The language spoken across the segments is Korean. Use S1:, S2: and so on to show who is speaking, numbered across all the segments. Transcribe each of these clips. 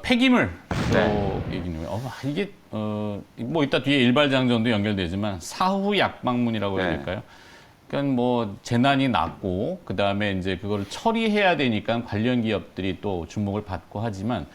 S1: 폐기물 얘기는 이게 뭐 이따 뒤에 일발장전도 연결되지만 사후 약방문이라고 해야 될까요? 그러니까 뭐 재난이 났고 그 다음에 이제 그거를 처리해야 되니까 관련 기업들이 또 주목을 받고 하지만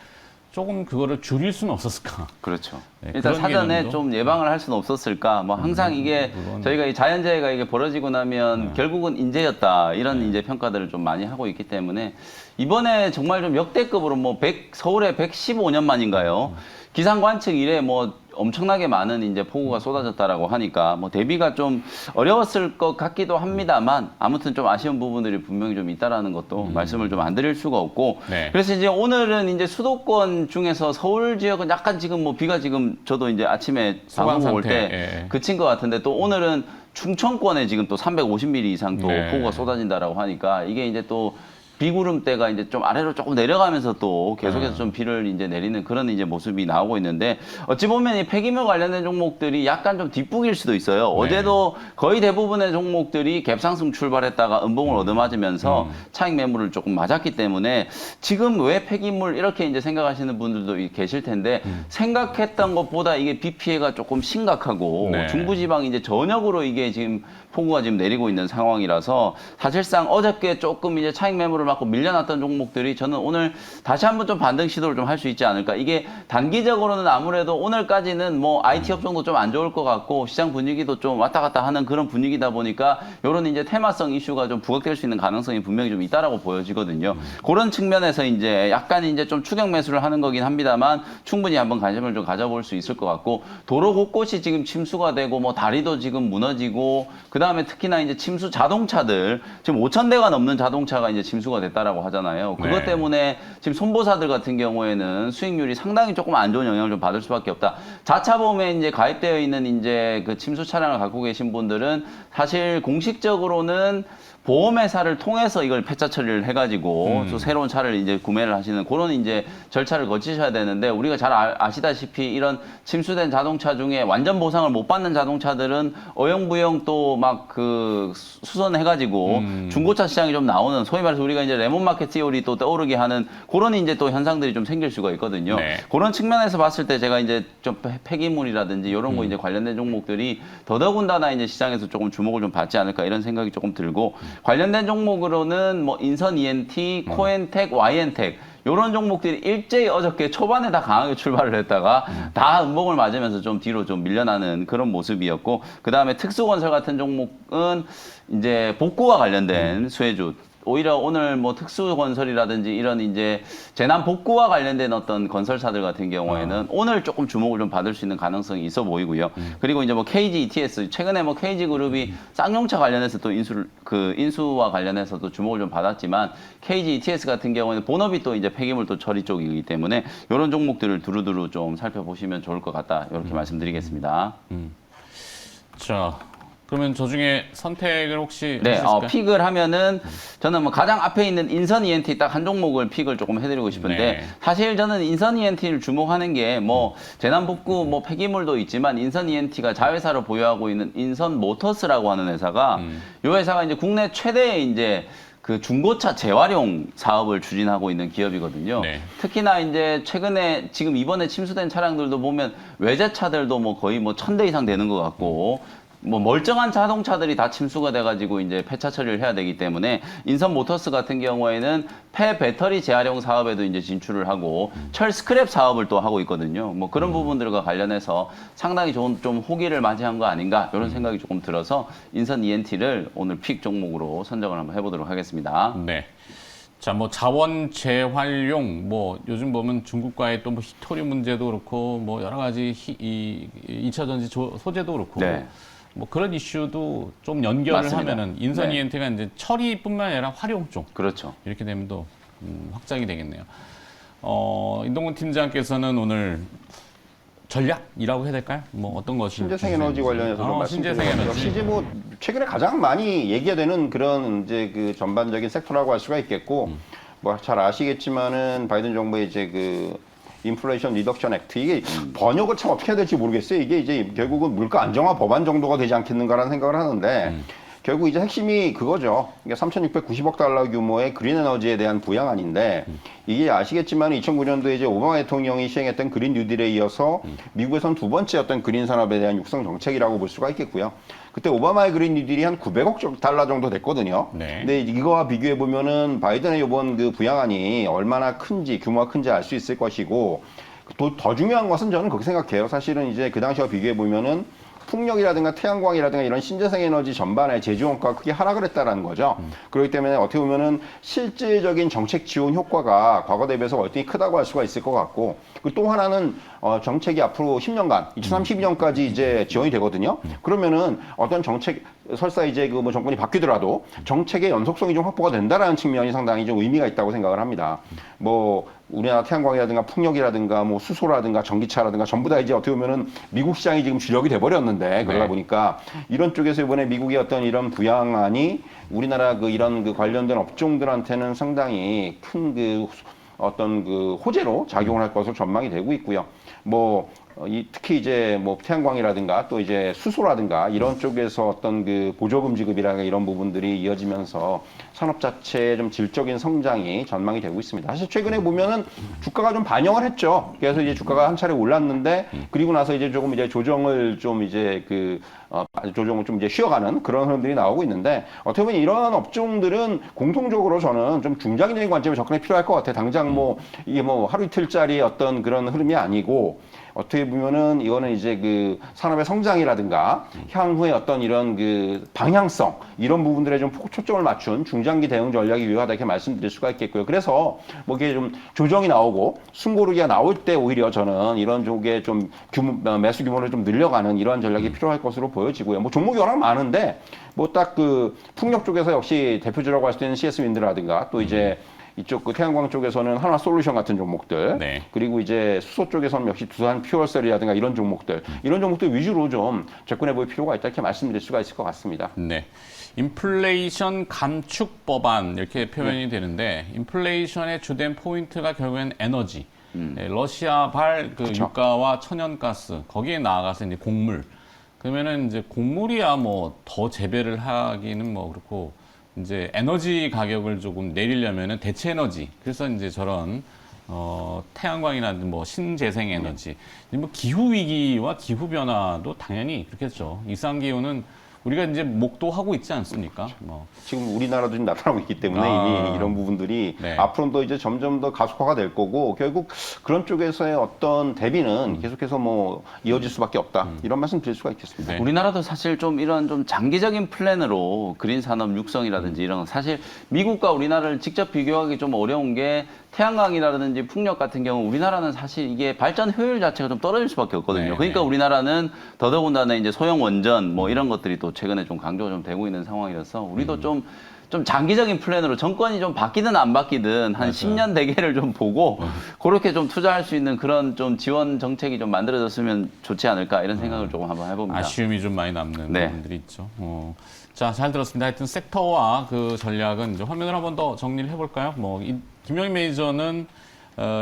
S1: 조금 그거를 줄일 수는 없었을까?
S2: 그렇죠.
S1: 네,
S2: 일단
S1: 그런
S2: 사전에
S1: 개념도?
S2: 좀 예방을 할 수는 없었을까? 뭐 항상 이게
S1: 물론.
S2: 저희가 이 자연재해가 이게 벌어지고 나면 결국은 인재였다 이런 이제 평가들을 좀 많이 하고 있기 때문에 이번에 정말 좀 역대급으로 뭐 서울에 115년 만인가요? 기상 관측 이래 뭐 엄청나게 많은 이제 폭우가 쏟아졌다라고 하니까 뭐 대비가 좀 어려웠을 것 같기도 합니다만 아무튼 좀 아쉬운 부분들이 분명히 좀 있다라는 것도 말씀을 좀 안 드릴 수가 없고
S1: 네.
S2: 그래서 이제 오늘은 이제 수도권 중에서 서울 지역은 약간 지금 뭐 비가 지금 저도 이제 아침에
S1: 소강
S2: 방송 올
S1: 상태,
S2: 때
S1: 예.
S2: 그친 것 같은데 또 오늘은 충청권에 지금 또 350mm 이상 또
S1: 네.
S2: 폭우가 쏟아진다라고 하니까 이게 이제 또 비구름대가 이제 좀 아래로 조금 내려가면서 또 계속해서 좀 비를 이제 내리는 그런 이제 모습이 나오고 있는데 어찌 보면 이 폐기물 관련된 종목들이 약간 좀 뒷북일 수도 있어요. 어제도 거의 대부분의 종목들이 갭상승 출발했다가 음봉을 얻어맞으면서 차익 매물을 조금 맞았기 때문에 지금 왜 폐기물 이렇게 이제 생각하시는 분들도 계실 텐데 생각했던 것보다 이게 비 피해가 조금 심각하고
S1: 네.
S2: 중부지방 이제 전역으로 이게 지금 폭우가 지금 내리고 있는 상황이라서 사실상 어저께 조금 이제 차익 매물을 맞고 밀려났던 종목들이 저는 오늘 다시 한번 좀 반등 시도를 좀 할 수 있지 않을까. 이게 단기적으로는 아무래도 오늘까지는 뭐 IT 업종도 좀 안 좋을 것 같고 시장 분위기도 좀 왔다 갔다 하는 그런 분위기다 보니까 이런 이제 테마성 이슈가 좀 부각될 수 있는 가능성이 분명히 좀 있다라고 보여지거든요. 그런 측면에서 이제 약간 이제 좀 추격 매수를 하는 거긴 합니다만 충분히 한번 관심을 좀 가져볼 수 있을 것 같고 도로 곳곳이 지금 침수가 되고 뭐 다리도 지금 무너지고 그 다음에 특히나 이제 침수 자동차들 지금 5,000대가 넘는 자동차가 이제 침수가 됐다라고 하잖아요. 그것
S1: 네.
S2: 때문에 지금 손보사들 같은 경우에는 수익률이 상당히 조금 안 좋은 영향을 좀 받을 수밖에 없다. 자차보험에 이제 가입되어 있는 이제 그 침수 차량을 갖고 계신 분들은 사실 공식적으로는 보험회사를 통해서 이걸 폐차 처리를 해가지고 또 새로운 차를 이제 구매를 하시는 그런 이제 절차를 거치셔야 되는데 우리가 잘 아시다시피 이런 침수된 자동차 중에 완전 보상을 못 받는 자동차들은 어영부영 또 막 그 수선해가지고 중고차 시장이 좀 나오는 소위 말해서 우리가 이제 레몬마켓 티오리 또 떠오르게 하는 그런 이제 또 현상들이 좀 생길 수가 있거든요.
S1: 네.
S2: 그런 측면에서 봤을 때 제가 이제 좀 폐기물이라든지 이런 거 이제 관련된 종목들이 더더군다나 이제 시장에서 조금 주목을 좀 받지 않을까 이런 생각이 조금 들고 관련된 종목으로는 뭐 인선 ENT, 코엔텍, YN텍 이런 종목들이 일제히 어저께 초반에 다 강하게 출발을 했다가 다 음봉을 맞으면서 좀 뒤로 좀 밀려나는 그런 모습이었고 그 다음에 특수건설 같은 종목은 이제 복구와 관련된 수혜주 오히려 오늘 뭐 특수건설이라든지 이런 이제 재난 복구와 관련된 어떤 건설사들 같은 경우에는 오늘 조금 주목을 좀 받을 수 있는 가능성이 있어 보이고요. 그리고 이제 뭐 KG ETS 최근에 뭐 KG 그룹이 쌍용차 관련해서 또 인수와 관련해서도 주목을 좀 받았지만 KG ETS 같은 경우에는 본업이 또 이제 폐기물 또 처리 쪽이기 때문에 이런 종목들을 두루두루 좀 살펴보시면 좋을 것 같다 이렇게 말씀드리겠습니다.
S1: 자, 그러면 저 중에 선택을 혹시
S2: 네,
S1: 하실까요?
S2: 픽을 하면은 저는 뭐 가장 앞에 있는 인선 ENT 딱 한 종목을 픽을 조금 해드리고 싶은데
S1: 네.
S2: 사실 저는 인선 ENT를 주목하는 게 뭐 재난복구 뭐 폐기물도 있지만 인선 ENT가 자회사로 보유하고 있는 인선 모터스라고 하는 회사가 이 회사가 이제 국내 최대의 이제 그 중고차 재활용 사업을 추진하고 있는 기업이거든요.
S1: 네.
S2: 특히나 이제 최근에 지금 이번에 침수된 차량들도 보면 외제차들도 뭐 거의 뭐 1,000대 이상 되는 것 같고 뭐 멀쩡한 자동차들이 다 침수가 돼가지고 이제 폐차 처리를 해야 되기 때문에 인선 모터스 같은 경우에는 폐 배터리 재활용 사업에도 이제 진출을 하고 철 스크랩 사업을 또 하고 있거든요. 뭐 그런 부분들과 관련해서 상당히 좋은 좀 호기를 맞이한 거 아닌가 이런 생각이 조금 들어서 인선 ENT를 오늘 픽 종목으로 선정을 한번 해보도록 하겠습니다.
S1: 네. 자, 뭐 자원 재활용, 뭐 요즘 보면 중국과의 또 뭐 히토리 문제도 그렇고, 뭐 여러 가지 이 2차 전지 소재도 그렇고,
S2: 네.
S1: 뭐 그런 이슈도 좀 연결을
S2: 맞습니다.
S1: 하면은 인선
S2: 네.
S1: ENT가 이제 처리뿐만 아니라 활용 쪽
S2: 그렇죠.
S1: 이렇게 되면 또 확장이 되겠네요. 임동근 팀장께서는 오늘 전략이라고 해야 될까요? 뭐 어떤 것이
S3: 신재생 에너지 관련해서 좀
S1: 신재생
S3: 말씀드리면
S1: 에너지.
S3: 역시 이제 뭐 최근에 가장 많이 얘기가 되는 그런 이제 그 전반적인 섹터라고 할 수가 있겠고 뭐 잘 아시겠지만은 바이든 정부의 이제 그 인플레이션 리덕션 액트 이게 번역을 참 어떻게 해야 될지 모르겠어요. 이게 이제 결국은 물가 안정화 법안 정도가 되지 않겠는가라는 생각을 하는데 결국 이제 핵심이 그거죠. 그러니까 3,690억 달러 규모의 그린 에너지에 대한 부양안인데 이게 아시겠지만 2009년도에 이제 오바마 대통령이 시행했던 그린 뉴딜에 이어서 미국에선 두 번째 어떤 그린 산업에 대한 육성 정책이라고 볼 수가 있겠고요. 그때 오바마의 그린 뉴딜이 한 900억 달러 정도 됐거든요.
S1: 네.
S3: 근데 이거와 비교해 보면은 바이든의 이번 그 부양안이 얼마나 큰지 규모가 큰지 알 수 있을 것이고 또 더 중요한 것은 저는 그렇게 생각해요. 사실은 이제 그 당시와 비교해 보면은 풍력이라든가 태양광이라든가 이런 신재생 에너지 전반의 제조 원가가 크게 하락을 했다라는 거죠. 그렇기 때문에 어떻게 보면은 실질적인 정책 지원 효과가 과거 대비해서 월등히 크다고 할 수가 있을 것 같고, 그리고 또 하나는 정책이 앞으로 10년간, 2032년까지 이제 지원이 되거든요. 그러면은 어떤 정책, 설사 이제 그 뭐 정권이 바뀌더라도 정책의 연속성이 좀 확보가 된다라는 측면이 상당히 좀 의미가 있다고 생각을 합니다. 뭐 우리나라 태양광이라든가 풍력이라든가 뭐 수소라든가 전기차라든가 전부 다 이제 어떻게 보면은 미국 시장이 지금 주력이 돼버렸는데 그러다
S1: 네.
S3: 보니까 이런 쪽에서 이번에 미국의 어떤 이런 부양안이 우리나라 그 이런 그 관련된 업종들한테는 상당히 큰 그 어떤 그 호재로 작용을 할 것으로 전망이 되고 있고요. 뭐 특히 이제 뭐 태양광이라든가 또 이제 수소라든가 이런 쪽에서 어떤 그 보조금 지급이라든가 이런 부분들이 이어지면서 산업 자체의 좀 질적인 성장이 전망이 되고 있습니다. 사실 최근에 보면은 주가가 좀 반영을 했죠. 그래서 이제 주가가 한 차례 올랐는데 그리고 나서 이제 조금 이제 조정을 좀 이제 조정을 좀 이제 쉬어가는 그런 흐름들이 나오고 있는데 어떻게 보면 이러한 업종들은 공통적으로 저는 좀 중장기적인 관점에 접근이 필요할 것 같아요. 당장 뭐 이게 뭐 하루 이틀짜리 어떤 그런 흐름이 아니고 어떻게 보면은 이거는 이제 그 산업의 성장이라든가 향후의 어떤 이런 그 방향성 이런 부분들에 좀 초점을 맞춘 중장기 대응 전략이 유효하다 이렇게 말씀드릴 수가 있겠고요. 그래서 뭐 이게 좀 조정이 나오고 숨고르기가 나올 때 오히려 저는 이런 쪽에 좀 매수 규모를 좀 늘려가는 이러한 전략이 필요할 것으로 보여지고요. 뭐 종목이 워낙 많은데 뭐 딱 그 풍력 쪽에서 역시 대표주라고 할 수 있는 CS 윈드라든가 또 이제 이쪽 그 태양광 쪽에서는 한화솔루션 같은 종목들,
S1: 네.
S3: 그리고 이제 수소 쪽에서는 역시 두산 퓨얼셀이라든가 이런 종목들 위주로 좀 접근해 볼 필요가 있다 이렇게 말씀드릴 수가 있을 것 같습니다.
S1: 네. 인플레이션 감축 법안 이렇게 표현이 되는데 인플레이션의 주된 포인트가 결국엔 에너지. 네, 러시아발 그
S3: 그쵸.
S1: 유가와 천연가스 거기에 나아가서 이제 곡물. 그러면은 이제 곡물이야 뭐 더 재배를 하기는 뭐 그렇고 이제 에너지 가격을 조금 내리려면은 대체 에너지. 그래서 이제 저런 태양광이나 뭐 신재생 에너지, 뭐 기후 위기와 기후 변화도 당연히 그렇겠죠. 이상 기후는 우리가 이제 목도하고 있지 않습니까? 뭐
S3: 지금 우리나라도 지금 나타나고 있기 때문에 이미 이런 부분들이
S1: 네.
S3: 앞으로는 또 이제 점점 더 가속화가 될 거고 결국 그런 쪽에서의 어떤 대비는 계속해서 뭐 이어질 수밖에 없다 이런 말씀 드릴 수가 있겠습니다.
S1: 네.
S2: 우리나라도 사실 좀 이런 좀 장기적인 플랜으로 그린 산업 육성이라든지 이런 거 사실 미국과 우리나라를 직접 비교하기 좀 어려운 게 태양광이라든지 풍력 같은 경우 우리나라는 사실 이게 발전 효율 자체가 좀 떨어질 수밖에 없거든요.
S1: 네,
S2: 그러니까
S1: 네.
S2: 우리나라는 더더군다나 이제 소형 원전 뭐 이런 것들이 또 최근에 좀 강조가 좀 되고 있는 상황이라서 우리도 좀 장기적인 플랜으로 정권이 좀 바뀌든 안 바뀌든 한 10년 대계를 좀 보고 그렇게 좀 투자할 수 있는 그런 좀 지원 정책이 좀 만들어졌으면 좋지 않을까 이런 생각을 조금 한번 해봅니다.
S1: 아쉬움이 좀 많이 남는
S2: 네.
S1: 부분들이 있죠. 자, 잘 들었습니다. 하여튼 섹터와 그 전략은 이제 화면을 한번 더 정리를 해볼까요? 뭐 김영희 매니저는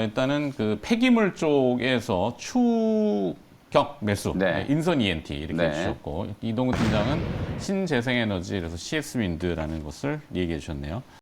S1: 일단은 그 폐기물 쪽에서 추격 매수,
S2: 네.
S1: 인선 ENT 이렇게
S2: 네.
S1: 해주셨고 이동우 팀장은 신재생에너지 그래서 CS 윈드라는 것을 얘기해 주셨네요.